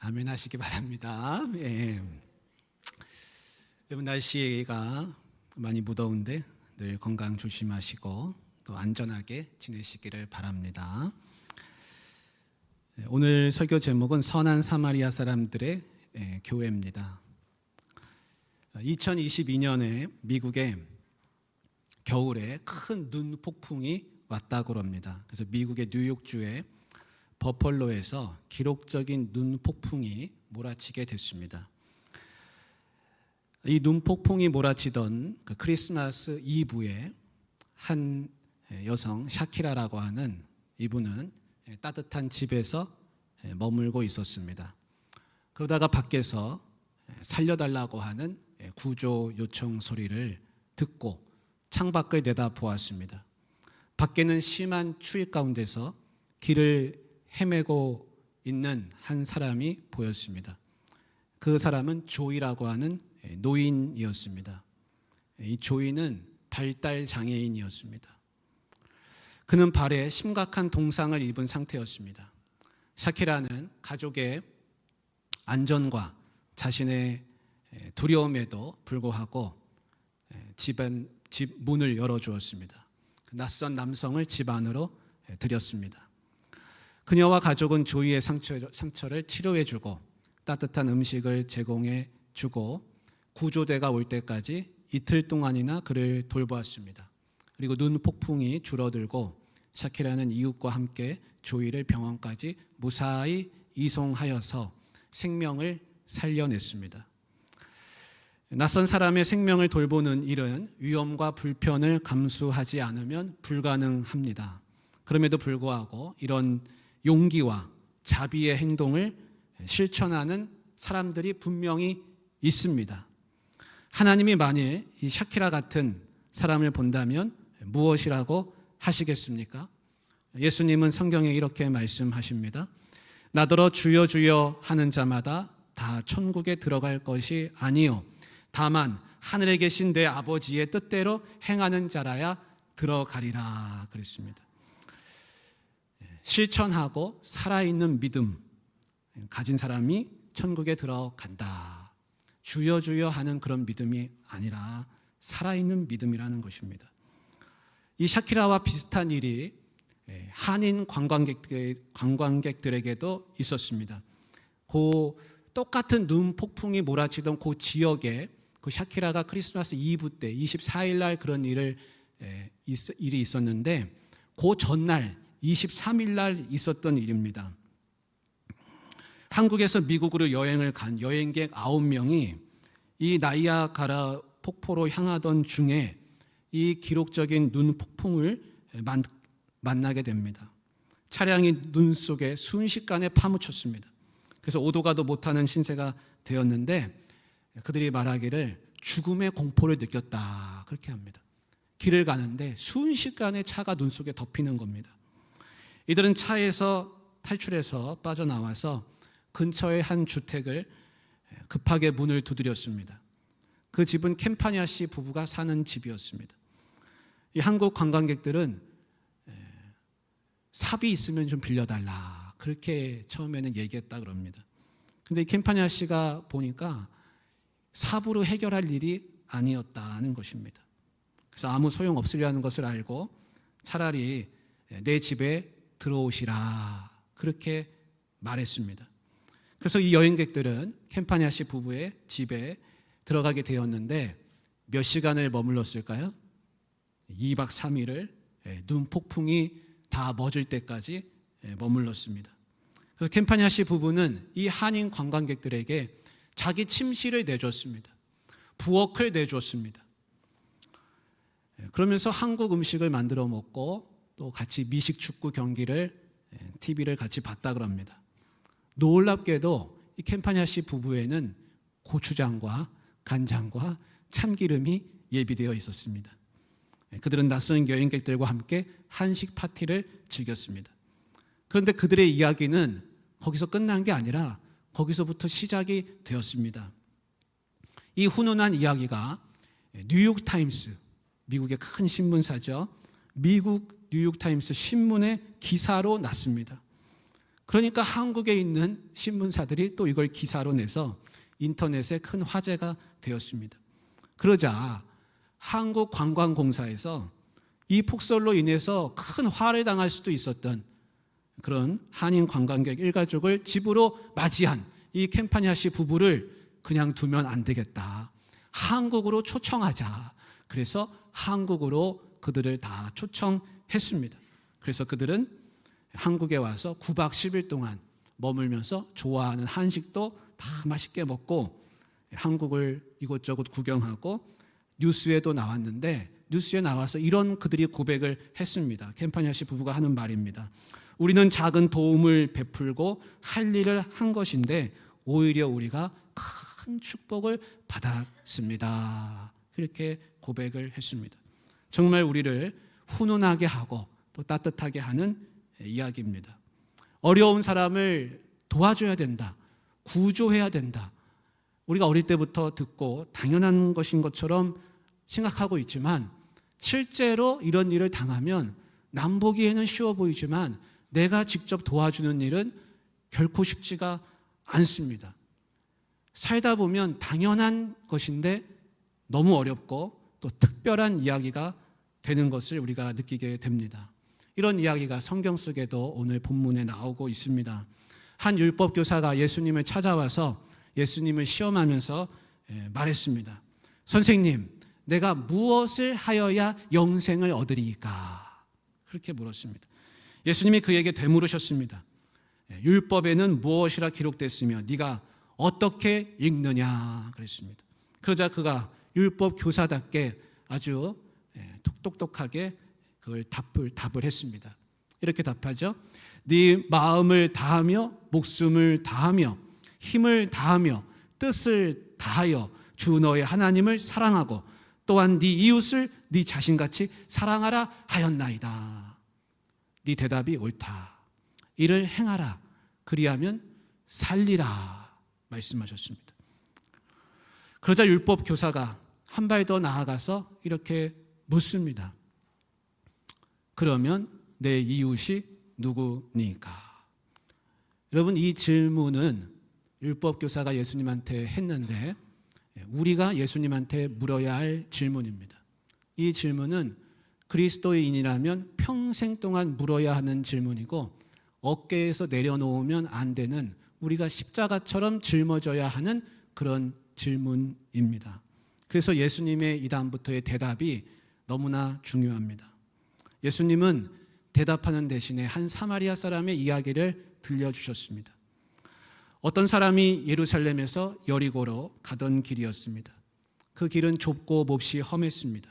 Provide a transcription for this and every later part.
아멘 하시기 바랍니다. 예. 여러분, 날씨가 많이 무더운데 늘 건강 조심하시고 또 안전하게 지내시기를 바랍니다. 오늘 설교 제목은 선한 사마리아 사람들의 교회입니다. 2022년에 미국에 겨울에 큰 눈 폭풍이 왔다고 합니다. 그래서 미국의 뉴욕주에 버펄로에서 기록적인 눈 폭풍이 몰아치게 됐습니다. 이 눈 폭풍이 몰아치던 그 크리스마스 이브에 한 여성 샤키라라고 하는 이분은 따뜻한 집에서 머물고 있었습니다. 그러다가 밖에서 살려달라고 하는 구조 요청 소리를 듣고 창밖을 내다보았습니다. 밖에는 심한 추위 가운데서 길을 헤매고 있는 한 사람이 보였습니다. 그 사람은 조이라고 하는 노인이었습니다. 이 조이는 발달 장애인이었습니다. 그는 발에 심각한 동상을 입은 상태였습니다. 샤키라는 가족의 안전과 자신의 두려움에도 불구하고 집 문을 열어주었습니다. 낯선 남성을 집 안으로 들였습니다. 그녀와 가족은 조이의 상처를 치료해주고 따뜻한 음식을 제공해주고 구조대가 올 때까지 이틀 동안이나 그를 돌보았습니다. 그리고 눈 폭풍이 줄어들고 샤키라는 이웃과 함께 조이를 병원까지 무사히 이송하여서 생명을 살려냈습니다. 낯선 사람의 생명을 돌보는 일은 위험과 불편을 감수하지 않으면 불가능합니다. 그럼에도 불구하고 이런 용기와 자비의 행동을 실천하는 사람들이 분명히 있습니다. 하나님이 만일 이 샤키라 같은 사람을 본다면 무엇이라고 하시겠습니까? 예수님은 성경에 이렇게 말씀하십니다. 나더러 주여 주여 하는 자마다 다 천국에 들어갈 것이 아니요 다만 하늘에 계신 내 아버지의 뜻대로 행하는 자라야 들어가리라 그랬습니다. 실천하고 살아있는 믿음 가진 사람이 천국에 들어간다. 주여 주여 하는 그런 믿음이 아니라 살아있는 믿음이라는 것입니다. 이 샤키라와 비슷한 일이 한인 관광객들에게도 있었습니다. 그 똑같은 눈 폭풍이 몰아치던 그 지역에 그 샤키라가 크리스마스 이브 때 24일 날 그런 일이 있었는데 그 전날 23일 날 있었던 일입니다. 한국에서 미국으로 여행을 간 여행객 9명이 이 나이아가라 폭포로 향하던 중에 이 기록적인 눈 폭풍을 만나게 됩니다. 차량이 눈 속에 순식간에 파묻혔습니다. 그래서 오도 가도 못하는 신세가 되었는데 그들이 말하기를 죽음의 공포를 느꼈다 그렇게 합니다. 길을 가는데 순식간에 차가 눈 속에 덮이는 겁니다. 이들은 차에서 탈출해서 빠져나와서 근처의 한 주택을 급하게 문을 두드렸습니다. 그 집은 캠파냐 씨 부부가 사는 집이었습니다. 이 한국 관광객들은 삽이 있으면 좀 빌려달라 그렇게 처음에는 얘기했다 그럽니다. 근데 캠파냐 씨가 보니까 삽으로 해결할 일이 아니었다는 것입니다. 그래서 아무 소용 없으리라는 것을 알고 차라리 내 집에 들어오시라 그렇게 말했습니다. 그래서 이 여행객들은 캠파냐 씨 부부의 집에 들어가게 되었는데 몇 시간을 머물렀을까요? 2박 3일을 눈 폭풍이 다 멎을 때까지 머물렀습니다. 그래서 캠파냐 씨 부부는 이 한인 관광객들에게 자기 침실을 내줬습니다. 부엌을 내줬습니다. 그러면서 한국 음식을 만들어 먹고 또 같이 미식 축구 경기를 TV를 같이 봤다 그럽니다. 놀랍게도 이 캠파냐 씨 부부에는 고추장과 간장과 참기름이 예비되어 있었습니다. 그들은 낯선 여행객들과 함께 한식 파티를 즐겼습니다. 그런데 그들의 이야기는 거기서 끝난 게 아니라 거기서부터 시작이 되었습니다. 이 훈훈한 이야기가 뉴욕타임스, 미국의 큰 신문사죠. 미국 뉴욕타임스 신문의 기사로 났습니다. 그러니까 한국에 있는 신문사들이 또 이걸 기사로 내서 인터넷에 큰 화제가 되었습니다. 그러자 한국관광공사에서 이 폭설로 인해서 큰 화를 당할 수도 있었던 그런 한인 관광객 일가족을 집으로 맞이한 이 캠파니아 씨 부부를 그냥 두면 안 되겠다. 한국으로 초청하자. 그래서 한국으로 그들을 다 초청했습니다. 그래서 그들은 한국에 와서 9박 10일 동안 머물면서 좋아하는 한식도 다 맛있게 먹고 한국을 이곳저곳 구경하고 뉴스에도 나왔는데 뉴스에 나와서 이런 그들이 고백을 했습니다. 캠파니아 씨 부부가 하는 말입니다. 우리는 작은 도움을 베풀고 할 일을 한 것인데 오히려 우리가 큰 축복을 받았습니다. 그렇게 고백을 했습니다. 정말 우리를 훈훈하게 하고 또 따뜻하게 하는 이야기입니다. 어려운 사람을 도와줘야 된다. 구조해야 된다. 우리가 어릴 때부터 듣고 당연한 것인 것처럼 생각하고 있지만 실제로 이런 일을 당하면 남 보기에는 쉬워 보이지만 내가 직접 도와주는 일은 결코 쉽지가 않습니다. 살다 보면 당연한 것인데 너무 어렵고 또 특별한 이야기가 되는 것을 우리가 느끼게 됩니다. 이런 이야기가 성경 속에도 오늘 본문에 나오고 있습니다. 한 율법교사가 예수님을 찾아와서 예수님을 시험하면서 말했습니다. 선생님, 내가 무엇을 하여야 영생을 얻으리이까? 그렇게 물었습니다. 예수님이 그에게 되물으셨습니다. 율법에는 무엇이라 기록됐으며 네가 어떻게 읽느냐 그랬습니다. 그러자 그가 율법 교사답게 아주 똑똑하게 그걸 답을 했습니다. 이렇게 답하죠. 네 마음을 다하며 목숨을 다하며 힘을 다하며 뜻을 다하여 주 너의 하나님을 사랑하고 또한 네 이웃을 네 자신같이 사랑하라 하였나이다. 네 대답이 옳다. 이를 행하라. 그리하면 살리라 말씀하셨습니다. 그러자 율법 교사가 한 발 더 나아가서 이렇게 묻습니다. 그러면 내 이웃이 누구니까? 여러분, 이 질문은 율법 교사가 예수님한테 했는데 우리가 예수님한테 물어야 할 질문입니다. 이 질문은 그리스도인이라면 평생 동안 물어야 하는 질문이고 어깨에서 내려놓으면 안 되는 우리가 십자가처럼 짊어져야 하는 그런 질문입니다. 그래서 예수님의 이 다음부터의 대답이 너무나 중요합니다. 예수님은 대답하는 대신에 한 사마리아 사람의 이야기를 들려주셨습니다. 어떤 사람이 예루살렘에서 여리고로 가던 길이었습니다. 그 길은 좁고 몹시 험했습니다.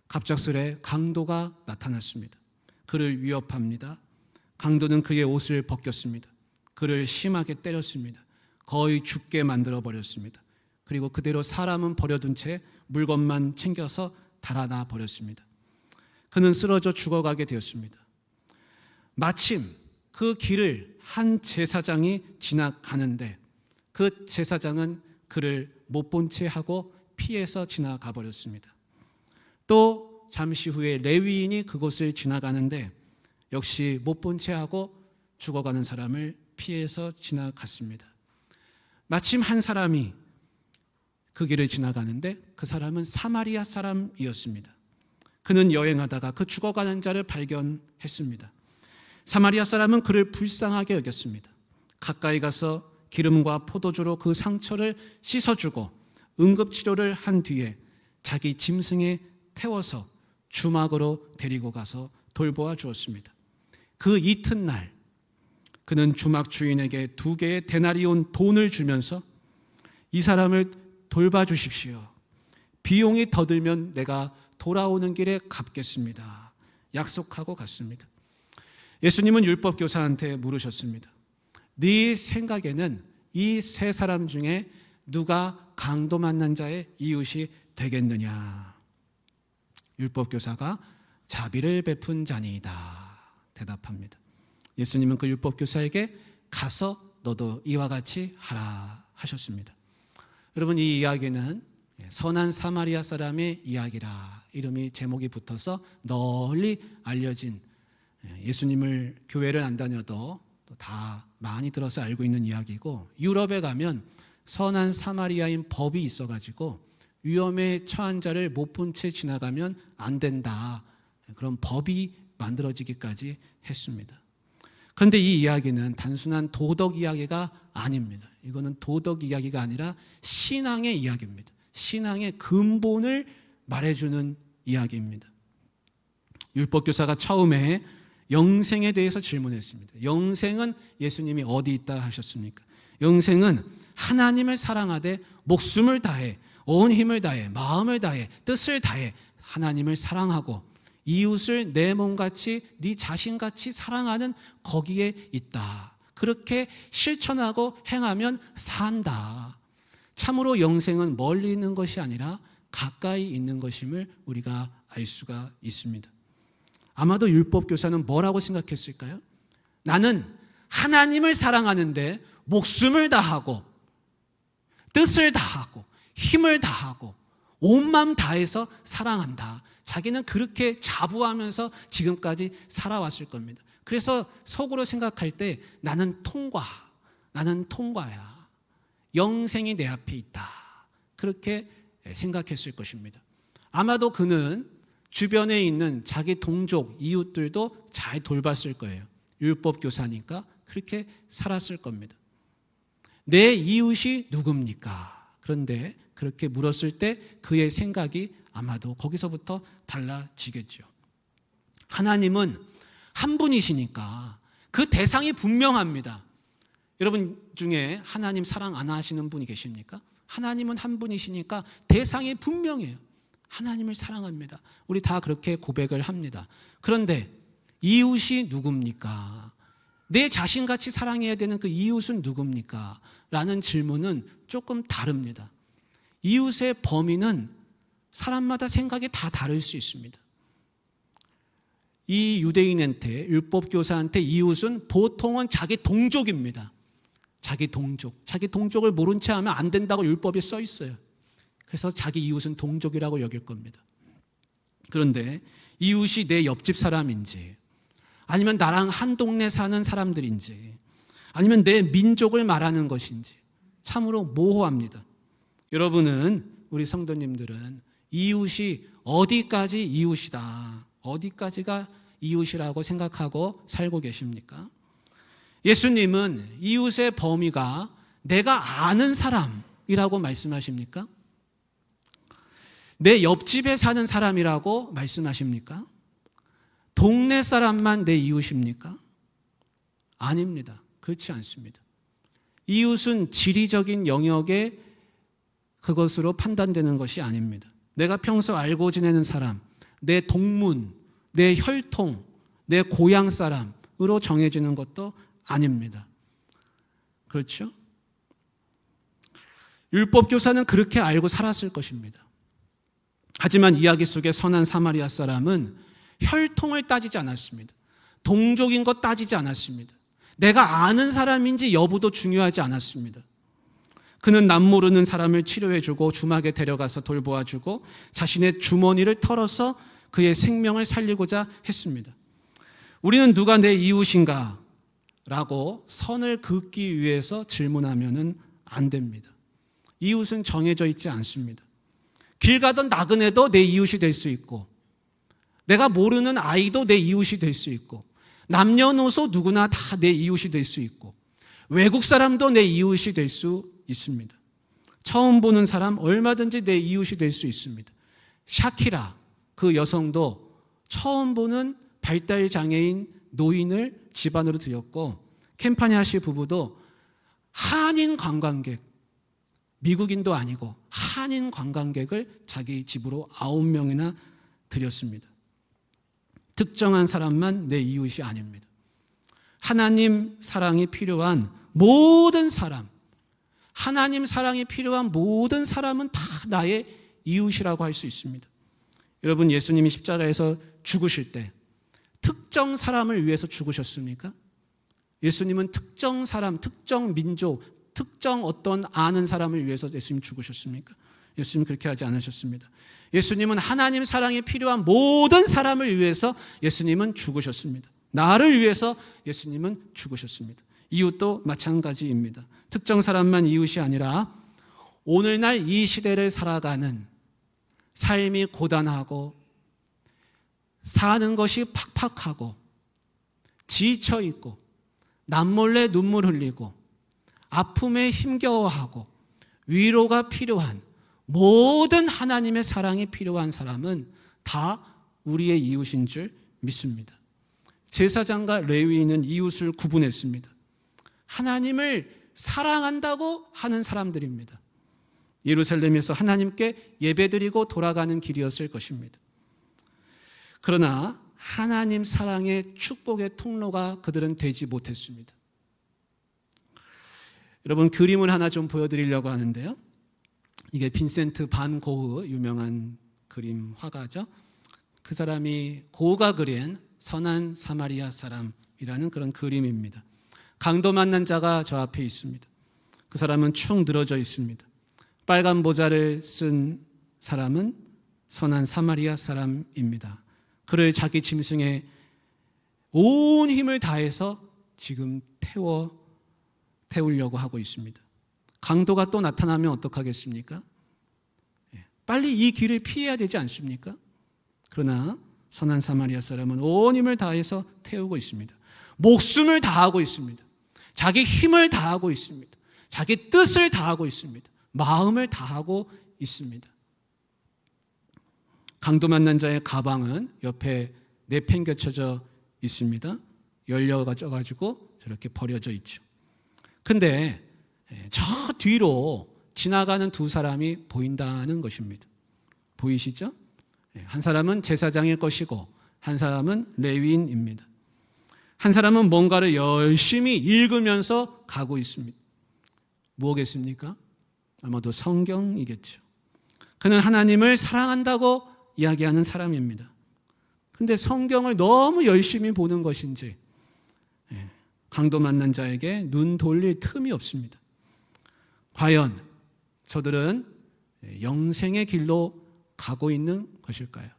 갑작스레 강도가 나타났습니다. 그를 위협합니다. 강도는 그의 옷을 벗겼습니다. 그를 심하게 때렸습니다. 거의 죽게 만들어버렸습니다. 그리고 그대로 사람은 버려둔 채 물건만 챙겨서 달아나 버렸습니다. 그는 쓰러져 죽어가게 되었습니다. 마침 그 길을 한 제사장이 지나가는데 그 제사장은 그를 못 본 채 하고 피해서 지나가 버렸습니다. 또 잠시 후에 레위인이 그곳을 지나가는데 역시 못 본 채 하고 죽어가는 사람을 피해서 지나갔습니다. 마침 한 사람이 그 길을 지나가는데 그 사람은 사마리아 사람이었습니다. 그는 여행하다가 그 죽어가는 자를 발견했습니다. 사마리아 사람은 그를 불쌍하게 여겼습니다. 가까이 가서 기름과 포도주로 그 상처를 씻어주고 응급치료를 한 뒤에 자기 짐승에 태워서 주막으로 데리고 가서 돌보아 주었습니다. 그 이튿날 그는 주막 주인에게 2개의 데나리온 돈을 주면서 이 사람을 돌봐주십시오. 비용이 더 들면 내가 돌아오는 길에 갚겠습니다. 약속하고 갔습니다. 예수님은 율법교사한테 물으셨습니다. 네 생각에는 이 3사람 중에 누가 강도 만난 자의 이웃이 되겠느냐? 율법교사가 자비를 베푼 자니이다 대답합니다. 예수님은 그 율법교사에게 가서 너도 이와 같이 하라 하셨습니다. 여러분, 이 이야기는 선한 사마리아 사람의 이야기라 이름이 제목이 붙어서 널리 알려진 예수님을 교회를 안 다녀도 또 다 많이 들어서 알고 있는 이야기고, 유럽에 가면 선한 사마리아인 법이 있어가지고 위험에 처한 자를 못 본 채 지나가면 안 된다, 그런 법이 만들어지기까지 했습니다. 그런데 이 이야기는 단순한 도덕 이야기가 아닙니다. 이거는 도덕 이야기가 아니라 신앙의 이야기입니다. 신앙의 근본을 말해주는 이야기입니다. 율법교사가 처음에 영생에 대해서 질문했습니다. 영생은 예수님이 어디 있다 하셨습니까? 영생은 하나님을 사랑하되 목숨을 다해, 온 힘을 다해, 마음을 다해, 뜻을 다해 하나님을 사랑하고 이웃을 내 몸같이 네 자신같이 사랑하는 거기에 있다. 그렇게 실천하고 행하면 산다. 참으로 영생은 멀리 있는 것이 아니라 가까이 있는 것임을 우리가 알 수가 있습니다. 아마도 율법교사는 뭐라고 생각했을까요? 나는 하나님을 사랑하는데 목숨을 다하고 뜻을 다하고 힘을 다하고 온 마음 다해서 사랑한다. 자기는 그렇게 자부하면서 지금까지 살아왔을 겁니다. 그래서 속으로 생각할 때 나는 통과야. 영생이 내 앞에 있다. 그렇게 생각했을 것입니다. 아마도 그는 주변에 있는 자기 동족, 이웃들도 잘 돌봤을 거예요. 율법교사니까 그렇게 살았을 겁니다. 내 이웃이 누굽니까? 그런데 그렇게 물었을 때 그의 생각이 아마도 거기서부터 달라지겠죠. 하나님은 한 분이시니까 그 대상이 분명합니다. 여러분 중에 하나님 사랑 안 하시는 분이 계십니까? 하나님은 한 분이시니까 대상이 분명해요. 하나님을 사랑합니다. 우리 다 그렇게 고백을 합니다. 그런데 이웃이 누굽니까? 내 자신같이 사랑해야 되는 그 이웃은 누굽니까? 라는 질문은 조금 다릅니다. 이웃의 범위는 사람마다 생각이 다 다를 수 있습니다. 이 유대인한테, 율법교사한테 이웃은 보통은 자기 동족입니다. 자기 동족을 모른 채 하면 안 된다고 율법에 써 있어요. 그래서 자기 이웃은 동족이라고 여길 겁니다. 그런데 이웃이 내 옆집 사람인지, 아니면 나랑 한 동네 사는 사람들인지, 아니면 내 민족을 말하는 것인지 참으로 모호합니다. 여러분은, 우리 성도님들은 이웃이 어디까지 이웃이다, 어디까지가 이웃이라고 생각하고 살고 계십니까? 예수님은 이웃의 범위가 내가 아는 사람이라고 말씀하십니까? 내 옆집에 사는 사람이라고 말씀하십니까? 동네 사람만 내 이웃입니까? 아닙니다. 그렇지 않습니다. 이웃은 지리적인 영역의 그것으로 판단되는 것이 아닙니다. 내가 평소 알고 지내는 사람, 내 동문, 내 혈통, 내 고향 사람으로 정해지는 것도 아닙니다. 그렇죠? 율법교사는 그렇게 알고 살았을 것입니다. 하지만 이야기 속의 선한 사마리아 사람은 혈통을 따지지 않았습니다. 동족인 것 따지지 않았습니다. 내가 아는 사람인지 여부도 중요하지 않았습니다. 그는 남모르는 사람을 치료해주고 주막에 데려가서 돌보아주고 자신의 주머니를 털어서 그의 생명을 살리고자 했습니다. 우리는 누가 내 이웃인가? 라고 선을 긋기 위해서 질문하면 안 됩니다. 이웃은 정해져 있지 않습니다. 길 가던 나그네도 내 이웃이 될 수 있고, 내가 모르는 아이도 내 이웃이 될 수 있고, 남녀노소 누구나 다 내 이웃이 될 수 있고, 외국 사람도 내 이웃이 될 수 있습니다. 처음 보는 사람 얼마든지 내 이웃이 될 수 있습니다. 샤키라, 그 여성도 처음 보는 발달장애인 노인을 집안으로 들였고, 캠파냐시 부부도 한인 관광객, 미국인도 아니고 한인 관광객을 자기 집으로 9명이나 들였습니다. 특정한 사람만 내 이웃이 아닙니다. 하나님 사랑이 필요한 모든 사람, 하나님 사랑이 필요한 모든 사람은 다 나의 이웃이라고 할 수 있습니다. 여러분, 예수님이 십자가에서 죽으실 때 특정 사람을 위해서 죽으셨습니까? 예수님은 특정 사람, 특정 민족, 특정 어떤 아는 사람을 위해서 예수님 죽으셨습니까? 예수님 그렇게 하지 않으셨습니다. 예수님은 하나님 사랑이 필요한 모든 사람을 위해서 예수님은 죽으셨습니다. 나를 위해서 예수님은 죽으셨습니다. 이웃도 마찬가지입니다. 특정 사람만 이웃이 아니라 오늘날 이 시대를 살아가는, 삶이 고단하고 사는 것이 팍팍하고 지쳐있고 남몰래 눈물 흘리고 아픔에 힘겨워하고 위로가 필요한, 모든 하나님의 사랑이 필요한 사람은 다 우리의 이웃인 줄 믿습니다. 제사장과 레위인은 이웃을 구분했습니다. 하나님을 사랑한다고 하는 사람들입니다. 예루살렘에서 하나님께 예배드리고 돌아가는 길이었을 것입니다. 그러나 하나님 사랑의 축복의 통로가 그들은 되지 못했습니다. 여러분, 그림을 하나 좀 보여드리려고 하는데요. 이게 빈센트 반 고흐, 유명한 그림 화가죠. 그 사람이 고흐가 그린 선한 사마리아 사람이라는 그런 그림입니다. 강도 만난 자가 저 앞에 있습니다. 그 사람은 축 늘어져 있습니다. 빨간 모자를 쓴 사람은 선한 사마리아 사람입니다. 그를 자기 짐승에 온 힘을 다해서 지금 태우려고 하고 있습니다. 강도가 또 나타나면 어떡하겠습니까? 빨리 이 길을 피해야 되지 않습니까? 그러나 선한 사마리아 사람은 온 힘을 다해서 태우고 있습니다. 목숨을 다하고 있습니다. 자기 힘을 다하고 있습니다. 자기 뜻을 다하고 있습니다. 마음을 다하고 있습니다. 강도 만난 자의 가방은 옆에 내팽개쳐져 있습니다. 열려가지고 저렇게 버려져 있죠. 근데 저 뒤로 지나가는 두 사람이 보인다는 것입니다. 보이시죠? 한 사람은 제사장일 것이고 한 사람은 레위인입니다. 한 사람은 뭔가를 열심히 읽으면서 가고 있습니다. 뭐겠습니까? 아마도 성경이겠죠. 그는 하나님을 사랑한다고 이야기하는 사람입니다. 근데 성경을 너무 열심히 보는 것인지 강도 만난 자에게 눈 돌릴 틈이 없습니다. 과연 저들은 영생의 길로 가고 있는 것일까요?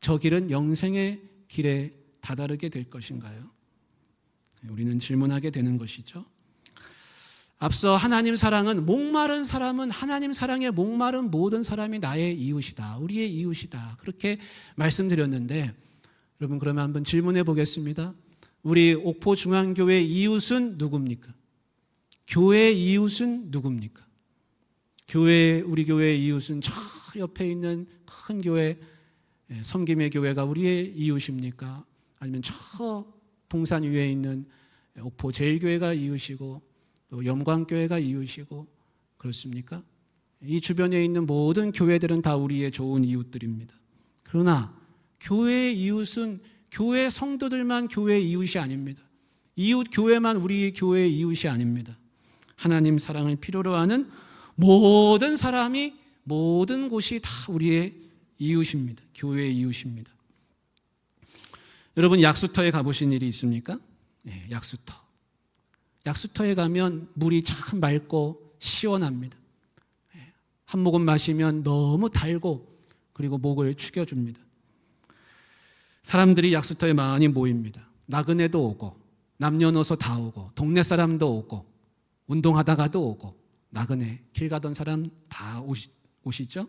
저 길은 영생의 길에 다다르게 될 것인가요? 우리는 질문하게 되는 것이죠. 앞서 하나님 사랑은, 목마른 사람은 하나님 사랑에 목마른 모든 사람이 나의 이웃이다, 우리의 이웃이다, 그렇게 말씀드렸는데, 여러분 그러면 한번 질문해 보겠습니다. 우리 옥포중앙교회 이웃은 누굽니까? 교회의 이웃은 누굽니까? 우리 교회의 이웃은 저 옆에 있는 큰 교회, 섬김의 교회가 우리의 이웃입니까? 아니면 저 동산 위에 있는 옥포 제일교회가 이웃이고 또 염광교회가 이웃이고 그렇습니까? 이 주변에 있는 모든 교회들은 다 우리의 좋은 이웃들입니다. 그러나 교회의 이웃은 교회 성도들만 교회의 이웃이 아닙니다. 이웃 교회만 우리 교회의 이웃이 아닙니다. 하나님 사랑을 필요로 하는 모든 사람이, 모든 곳이 다 우리의 이웃입니다. 교회의 이웃입니다. 여러분, 약수터에 가보신 일이 있습니까? 네, 약수터에 가면 물이 참 맑고 시원합니다. 한 모금 마시면 너무 달고 그리고 목을 축여줍니다. 사람들이 약수터에 많이 모입니다. 나그네도 오고 남녀노소 다 오고 동네 사람도 오고 운동하다가도 오고 나그네 길 가던 사람 다 오시죠.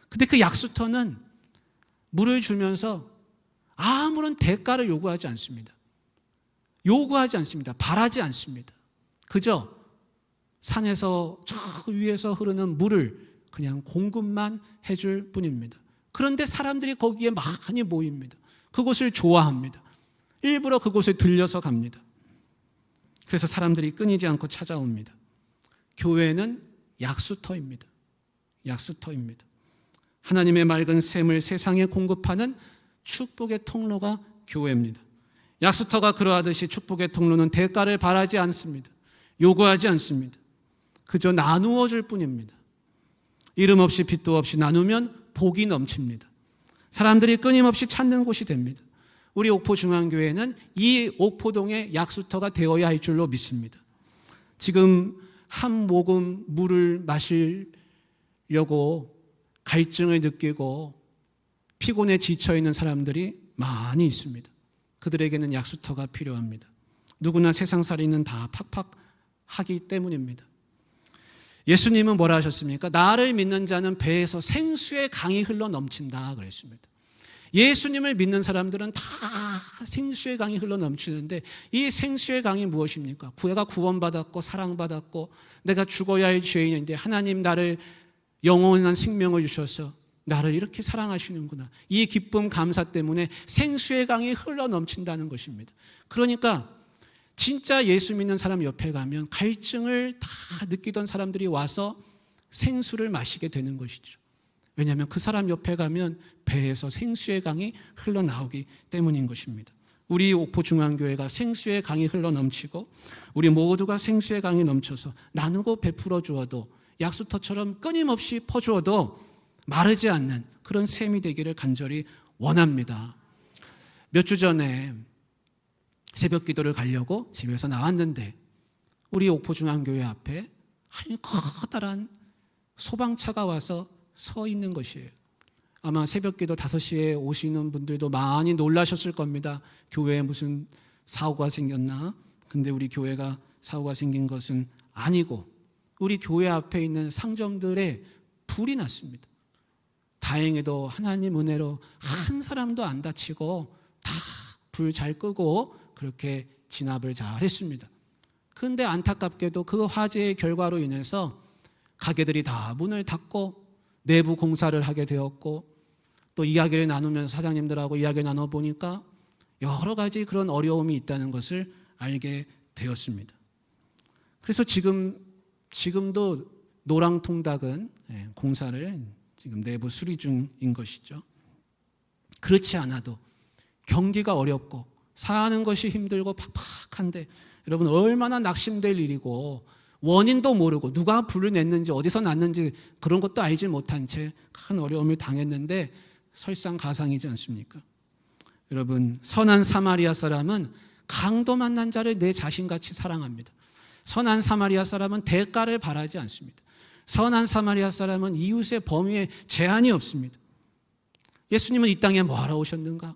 근데 그 약수터는 물을 주면서 아무런 대가를 요구하지 않습니다. 바라지 않습니다. 그저 산에서 저 위에서 흐르는 물을 그냥 공급만 해줄 뿐입니다. 그런데 사람들이 거기에 많이 모입니다. 그곳을 좋아합니다. 일부러 그곳에 들려서 갑니다. 그래서 사람들이 끊이지 않고 찾아옵니다. 교회는 약수터입니다. 하나님의 맑은 샘을 세상에 공급하는 축복의 통로가 교회입니다. 약수터가 그러하듯이 축복의 통로는 대가를 바라지 않습니다. 요구하지 않습니다. 그저 나누어 줄 뿐입니다. 이름 없이 빚도 없이 나누면 복이 넘칩니다. 사람들이 끊임없이 찾는 곳이 됩니다. 우리 옥포중앙교회는 이 옥포동의 약수터가 되어야 할 줄로 믿습니다. 지금 한 모금 물을 마시려고 갈증을 느끼고 피곤에 지쳐있는 사람들이 많이 있습니다. 그들에게는 약수터가 필요합니다. 누구나 세상살이는 다 팍팍하기 때문입니다. 예수님은 뭐라 하셨습니까? 나를 믿는 자는 배에서 생수의 강이 흘러 넘친다 그랬습니다. 예수님을 믿는 사람들은 다 생수의 강이 흘러 넘치는데 이 생수의 강이 무엇입니까? 내가 구원받았고 사랑받았고 내가 죽어야 할 죄인인데 하나님 나를 영원한 생명을 주셔서 나를 이렇게 사랑하시는구나. 이 기쁨 감사 때문에 생수의 강이 흘러 넘친다는 것입니다. 그러니까 진짜 예수 믿는 사람 옆에 가면 갈증을 다 느끼던 사람들이 와서 생수를 마시게 되는 것이죠. 왜냐하면 그 사람 옆에 가면 배에서 생수의 강이 흘러나오기 때문인 것입니다. 우리 옥포중앙교회가 생수의 강이 흘러넘치고 우리 모두가 생수의 강이 넘쳐서 나누고 베풀어 주어도 약수터처럼 끊임없이 퍼주어도 마르지 않는 그런 샘이 되기를 간절히 원합니다. 몇 주 전에 새벽 기도를 가려고 집에서 나왔는데 우리 옥포중앙교회 앞에 한 커다란 소방차가 와서 서 있는 것이에요. 아마 새벽 기도 5시에 오시는 분들도 많이 놀라셨을 겁니다. 교회에 무슨 사고가 생겼나? 근데 우리 교회가 사고가 생긴 것은 아니고 우리 교회 앞에 있는 상점들에 불이 났습니다. 다행히도 하나님 은혜로 한 사람도 안 다치고 다 불 잘 끄고 그렇게 진압을 잘 했습니다. 그런데 안타깝게도 그 화재의 결과로 인해서 가게들이 다 문을 닫고 내부 공사를 하게 되었고 또 이야기를 나누면서 사장님들하고 이야기를 나눠보니까 여러 가지 그런 어려움이 있다는 것을 알게 되었습니다. 그래서 지금도 노랑통닭은 공사를 지금 내부 수리 중인 것이죠. 그렇지 않아도 경기가 어렵고 사는 것이 힘들고 팍팍한데 여러분 얼마나 낙심될 일이고 원인도 모르고 누가 불을 냈는지 어디서 났는지 그런 것도 알지 못한 채 큰 어려움을 당했는데 설상가상이지 않습니까? 여러분 선한 사마리아 사람은 강도 만난 자를 내 자신같이 사랑합니다. 선한 사마리아 사람은 대가를 바라지 않습니다. 선한 사마리아 사람은 이웃의 범위에 제한이 없습니다. 예수님은 이 땅에 뭐하러 오셨는가?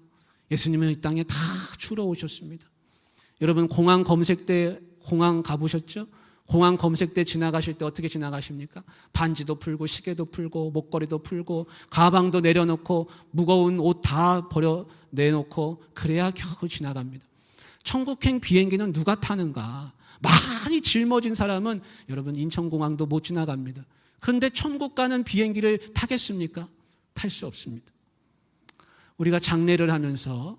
예수님은 이 땅에 다 주러 오셨습니다. 여러분 공항 검색대 공항 가보셨죠? 공항 검색대 지나가실 때 어떻게 지나가십니까? 반지도 풀고 시계도 풀고 목걸이도 풀고 가방도 내려놓고 무거운 옷 다 버려 내놓고 그래야 겨우 지나갑니다. 천국행 비행기는 누가 타는가? 많이 짊어진 사람은 여러분 인천공항도 못 지나갑니다. 그런데 천국 가는 비행기를 타겠습니까? 탈 수 없습니다. 우리가 장례를 하면서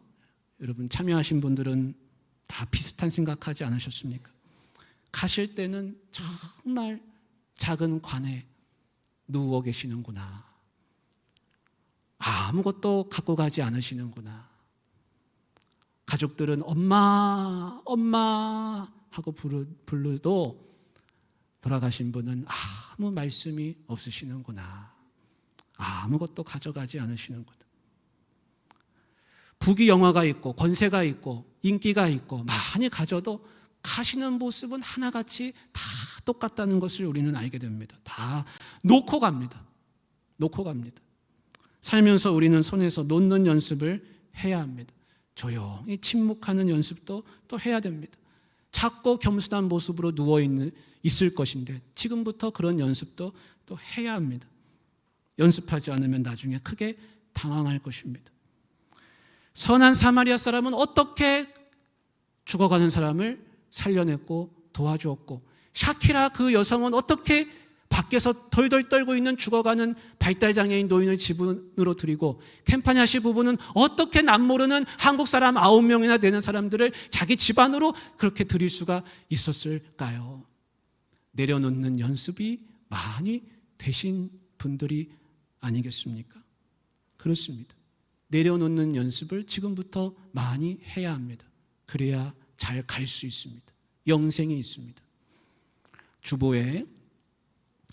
여러분 참여하신 분들은 다 비슷한 생각하지 않으셨습니까? 가실 때는 정말 작은 관에 누워 계시는구나. 아무것도 갖고 가지 않으시는구나. 가족들은 엄마, 엄마 하고 부르도 돌아가신 분은 아무 말씀이 없으시는구나. 아무것도 가져가지 않으시는구나. 부귀영화가 있고 권세가 있고 인기가 있고 많이 가져도 가시는 모습은 하나같이 다 똑같다는 것을 우리는 알게 됩니다. 다 놓고 갑니다. 놓고 갑니다. 살면서 우리는 손에서 놓는 연습을 해야 합니다. 조용히 침묵하는 연습도 또 해야 됩니다. 작고 겸손한 모습으로 누워있을 것인데 지금부터 그런 연습도 또 해야 합니다. 연습하지 않으면 나중에 크게 당황할 것입니다. 선한 사마리아 사람은 어떻게 죽어가는 사람을 살려냈고 도와주었고 샤키라 그 여성은 어떻게 밖에서 덜덜 떨고 있는 죽어가는 발달장애인 노인을 집으로 들이고 캠파냐시 부부는 어떻게 남모르는 한국 사람 9명이나 되는 사람들을 자기 집안으로 그렇게 들일 수가 있었을까요? 내려놓는 연습이 많이 되신 분들이 아니겠습니까? 그렇습니다. 내려놓는 연습을 지금부터 많이 해야 합니다. 그래야 잘 갈 수 있습니다. 영생이 있습니다. 주보에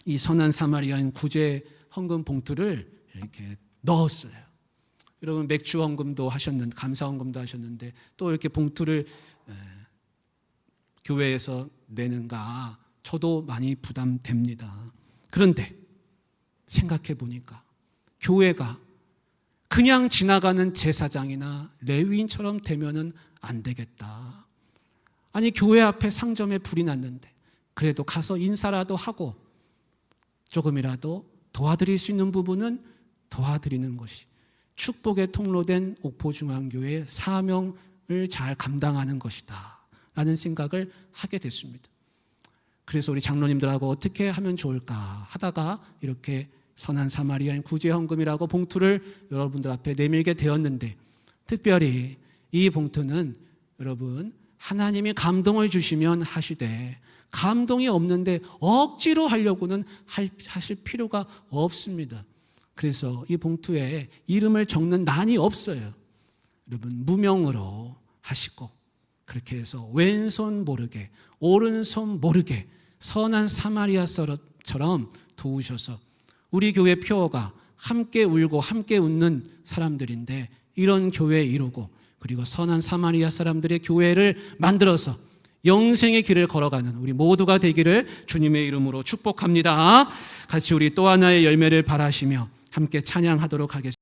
이 선한 사마리아인 구제 헌금 봉투를 이렇게 넣었어요. 여러분 맥주 헌금도 하셨는데 감사 헌금도 하셨는데 또 이렇게 봉투를 교회에서 내는가 저도 많이 부담됩니다. 그런데 생각해 보니까 교회가 그냥 지나가는 제사장이나 레위인처럼 되면은 안 되겠다. 아니 교회 앞에 상점에 불이 났는데 그래도 가서 인사라도 하고 조금이라도 도와드릴 수 있는 부분은 도와드리는 것이 축복의 통로된 옥포중앙교회의 사명을 잘 감당하는 것이다 라는 생각을 하게 됐습니다. 그래서 우리 장로님들하고 어떻게 하면 좋을까 하다가 이렇게 선한 사마리아인 구제헌금이라고 봉투를 여러분들 앞에 내밀게 되었는데, 특별히 이 봉투는 여러분 하나님이 감동을 주시면 하시되 감동이 없는데 억지로 하려고는 하실 필요가 없습니다. 그래서 이 봉투에 이름을 적는 난이 없어요. 여러분 무명으로 하시고 그렇게 해서 왼손 모르게 오른손 모르게 선한 사마리아처럼 도우셔서 우리 교회 표어가 함께 울고 함께 웃는 사람들인데 이런 교회 이루고 그리고 선한 사마리아 사람들의 교회를 만들어서 영생의 길을 걸어가는 우리 모두가 되기를 주님의 이름으로 축복합니다. 같이 우리 또 하나의 열매를 바라시며 함께 찬양하도록 하겠습니다.